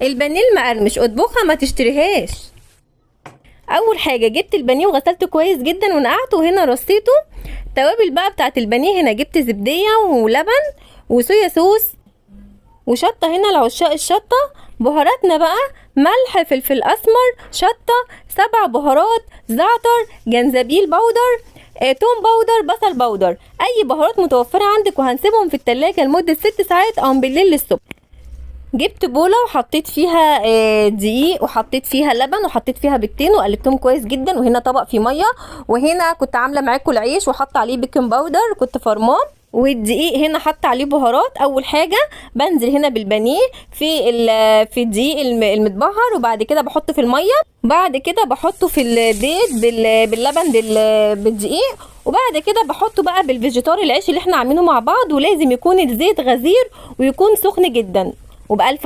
البانيه المقرمش اطبخها ما تشتريهاش. اول حاجه جبت البانيه وغسلته كويس جدا ونقعته، وهنا رصيته. توابل بقى بتاعت البانيه، هنا جبت زبديه ولبن وصويا صوص وشطه هنا لعشاق الشطه. بهاراتنا بقى ملح، فلفل اسمر، شطه، 7 بهارات، زعتر، جنزبيل بودر، توم بودر، بصل بودر، اي بهارات متوفره عندك. وهنسيبهم في التلاجة لمده 6 ساعات او بالليل للصبح. جبت بوله وحطيت فيها دقيق، وحطيت فيها لبن، وحطيت فيها بيضتين وقلبتهم كويس جدا. وهنا طبق فيه ميه، وهنا كنت عامله معاكم العيش وحط عليه بيكنج باودر كنت فرماه، والدقيق هنا حط عليه بهارات. اول حاجه بنزل هنا بالبانيه في الدقيق المتبهر، وبعد كده بحطه في الميه، بعد كده بحطه في البيض باللبن بالدقيق، وبعد كده بحطه بقى بالفيجيتار العيش اللي احنا عاملينه مع بعض. ولازم يكون الزيت غزير ويكون سخن جدا وبألف